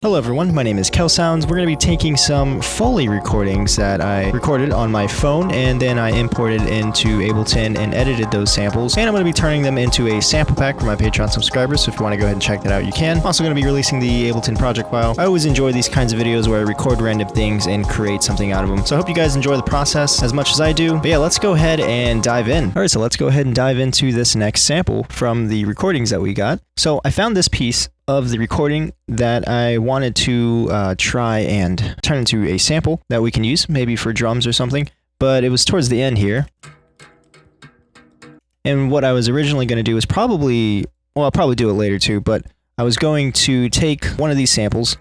Hello everyone, my name is KelSounds. We're going to be taking some Foley recordings that I recorded on my phone and then I imported into Ableton and edited those samples, and I'm going to be turning them into a sample pack for my Patreon subscribers, so if you want to go ahead and check that out you can. I'm also going to be releasing the Ableton project file. I always enjoy these kinds of videos where I record random things and create something out of them, so I hope you guys enjoy the process as much as I do. But yeah, let's go ahead and dive in. Alright, so let's go ahead and dive into this next sample from the recordings that we got. So I found this piece of the recording that I wanted to try and turn into a sample that we can use, maybe for drums or something, but it was towards the end here. And what I was originally going to do is probably, well, I'll probably do it later too, but I was going to take one of these samples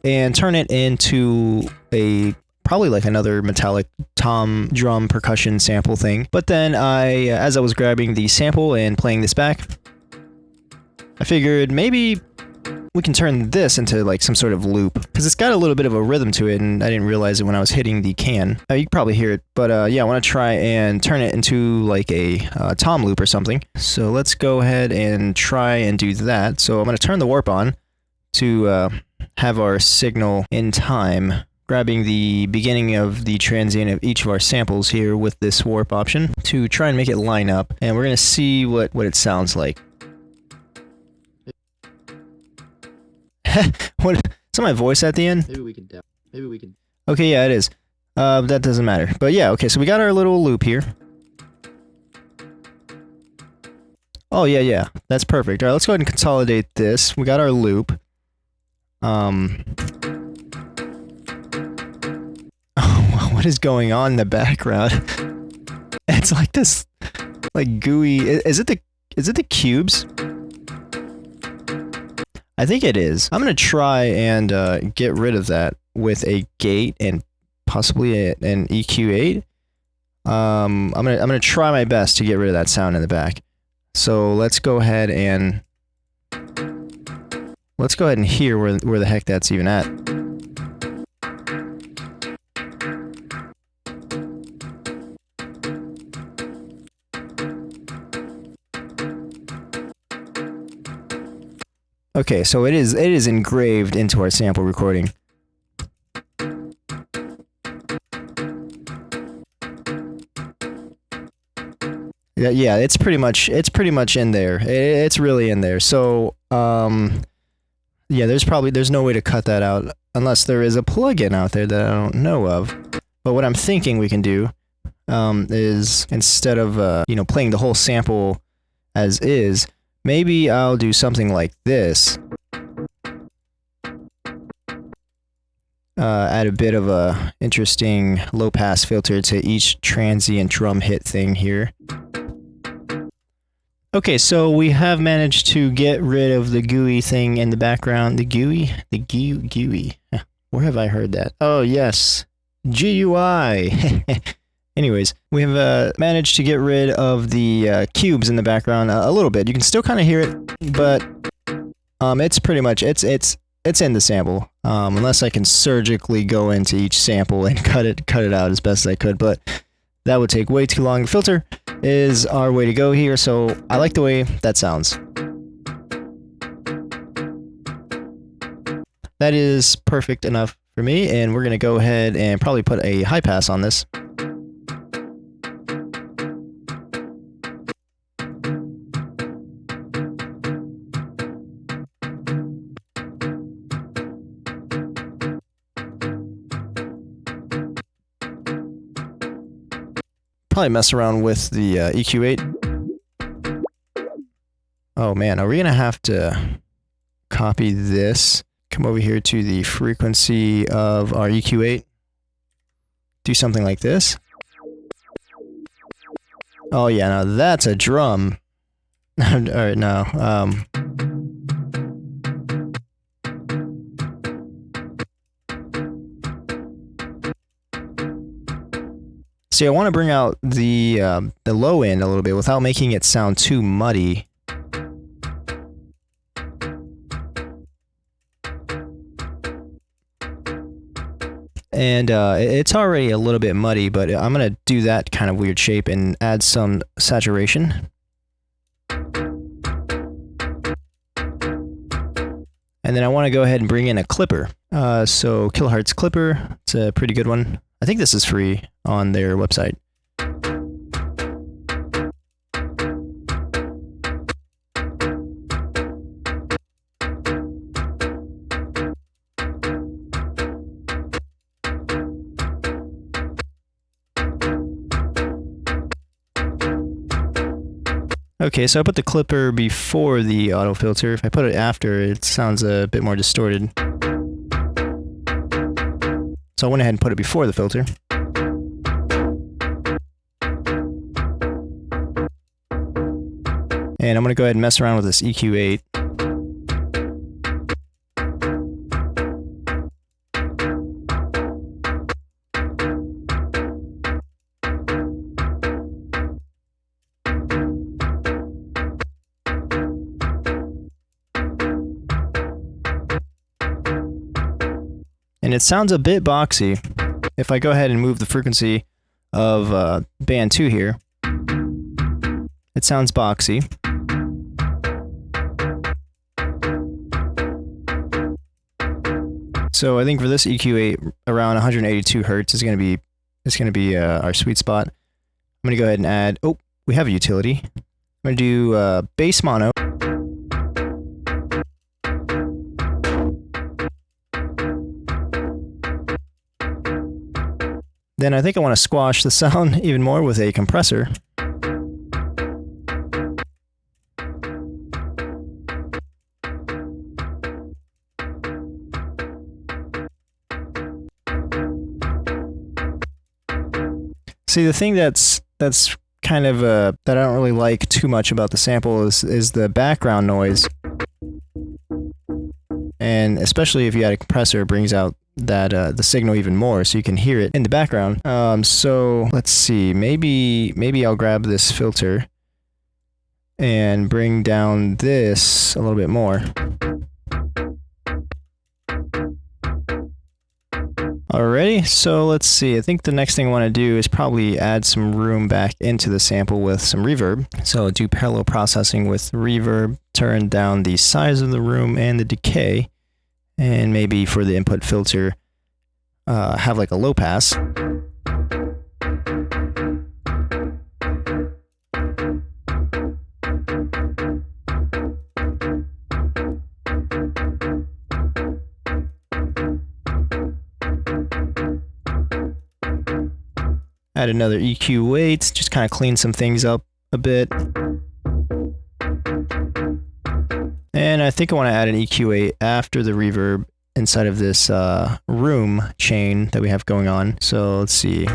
and turn it into a probably like another metallic tom drum percussion sample thing. But then as I was grabbing the sample and playing this back, I figured maybe we can turn this into like some sort of loop, because it's got a little bit of a rhythm to it, and I didn't realize it when I was hitting the can. You can probably hear it, but yeah, I want to try and turn it into like a tom loop or something. So let's go ahead and try and do that. So I'm going to turn the warp on to have our signal in time, grabbing the beginning of the transient of each of our samples here with this warp option to try and make it line up, and we're going to see what it sounds like. What? Is that my voice at the end? Maybe we could. Okay, yeah, it is. That doesn't matter. But yeah, okay, so we got our little loop here. Oh, yeah, that's perfect. Alright, let's go ahead and consolidate this. We got our loop. What is going on in the background? It's like this, like gooey. Is it the cubes? I think it is. I'm gonna try and get rid of that with a gate and possibly an EQ8. I'm gonna try my best to get rid of that sound in the back. So let's go ahead and hear where the heck that's even at. Okay, so it is engraved into our sample recording. Yeah, it's pretty much in there. It's really in there. So yeah, there's no way to cut that out unless there is a plugin out there that I don't know of. But what I'm thinking we can do is, instead of playing the whole sample as is, maybe I'll do something like this. Add a bit of a interesting low-pass filter to each transient drum hit thing here. Okay, so we have managed to get rid of the gooey thing in the background. The gooey? The gooey. Where have I heard that? Oh, yes. GUI. Anyways, we have managed to get rid of the cubes in the background a little bit. You can still kind of hear it, but it's pretty much it's in the sample. Unless I can surgically go into each sample and cut it out as best as I could, but that would take way too long. The filter is our way to go here, so I like the way that sounds. That is perfect enough for me, and we're gonna go ahead and probably put a high pass on this. Probably mess around with the EQ8. Oh man, are we gonna have to copy this? Come over here to the frequency of our EQ8. Do something like this. Oh yeah, now that's a drum. Alright, now, see, I want to bring out the low end a little bit without making it sound too muddy. And it's already a little bit muddy, but I'm going to do that kind of weird shape and add some saturation. And then I want to go ahead and bring in a clipper. So Kilohertz clipper, it's a pretty good one. I think this is free on their website. Okay, so I put the clipper before the auto filter. If I put it after, it sounds a bit more distorted. So I went ahead and put it before the filter. And I'm going to go ahead and mess around with this EQ8. And it sounds a bit boxy. If I go ahead and move the frequency of band 2 here, it sounds boxy. So I think for this EQ8, around 182 hertz is going to be our sweet spot. I'm going to go ahead and add. Oh, we have a utility. I'm going to do bass mono. Then I think I want to squash the sound even more with a compressor. See, the thing that's kind of that I don't really like too much about the sample is the background noise, and especially if you add a compressor, it brings out that the signal even more, so you can hear it in the background. So let's see, maybe I'll grab this filter and bring down this a little bit more. Alrighty, so let's see. I think the next thing I want to do is probably add some room back into the sample with some reverb. So do parallel processing with reverb, turn down the size of the room and the decay, and maybe for the input filter, have like a low pass. Add another EQ weight, just kind of clean some things up a bit. And I think I want to add an EQ8 after the reverb inside of this room chain that we have going on. So let's see.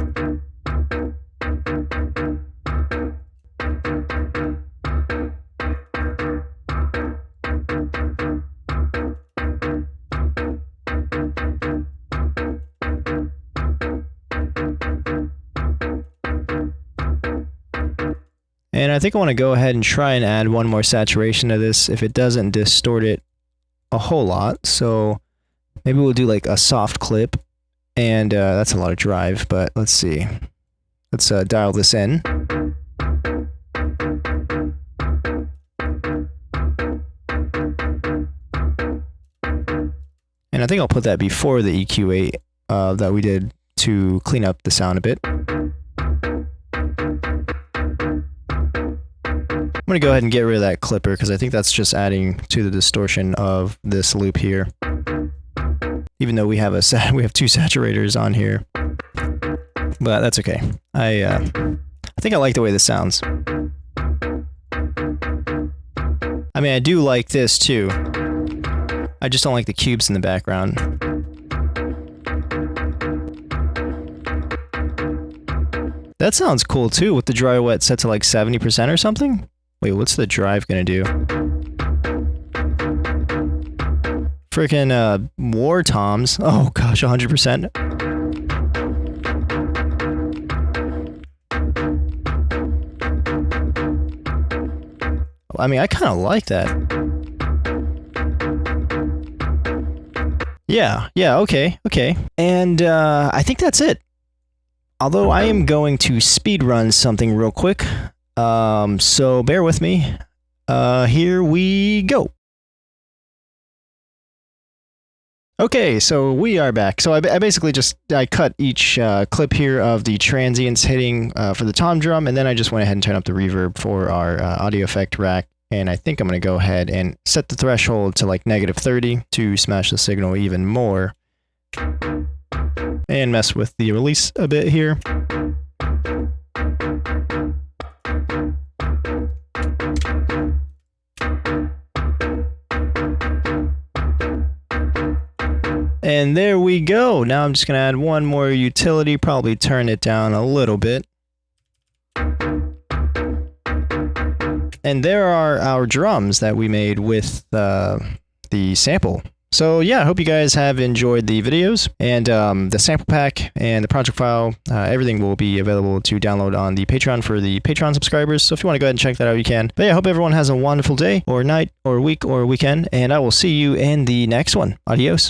And I think I want to go ahead and try and add one more saturation to this if it doesn't distort it a whole lot. So maybe we'll do like a soft clip, and that's a lot of drive, but let's see. Let's dial this in. And I think I'll put that before the EQ8 that we did to clean up the sound a bit. I'm going to go ahead and get rid of that clipper because I think that's just adding to the distortion of this loop here. Even though we have two saturators on here, but that's okay. I think I like the way this sounds. I mean, I do like this too. I just don't like the cubes in the background. That sounds cool too, with the dry wet set to like 70% or something. Wait, what's the drive gonna do? Freaking war toms. Oh gosh, 100%. I mean, I kind of like that. Yeah, okay. And I think that's it. Although I am going to speed run something real quick. So bear with me. Here we go. Okay, so we are back. So I basically I cut each clip here of the transients hitting for the tom drum, and then I just went ahead and turned up the reverb for our audio effect rack. And I think I'm going to go ahead and set the threshold to like -30 to smash the signal even more. And mess with the release a bit here. And there we go. Now I'm just going to add one more utility, probably turn it down a little bit. And there are our drums that we made with the sample. So yeah, I hope you guys have enjoyed the videos, and the sample pack and the project file, everything will be available to download on the Patreon for the Patreon subscribers. So if you want to go ahead and check that out, you can. But yeah, I hope everyone has a wonderful day or night or week or weekend, and I will see you in the next one. Adios.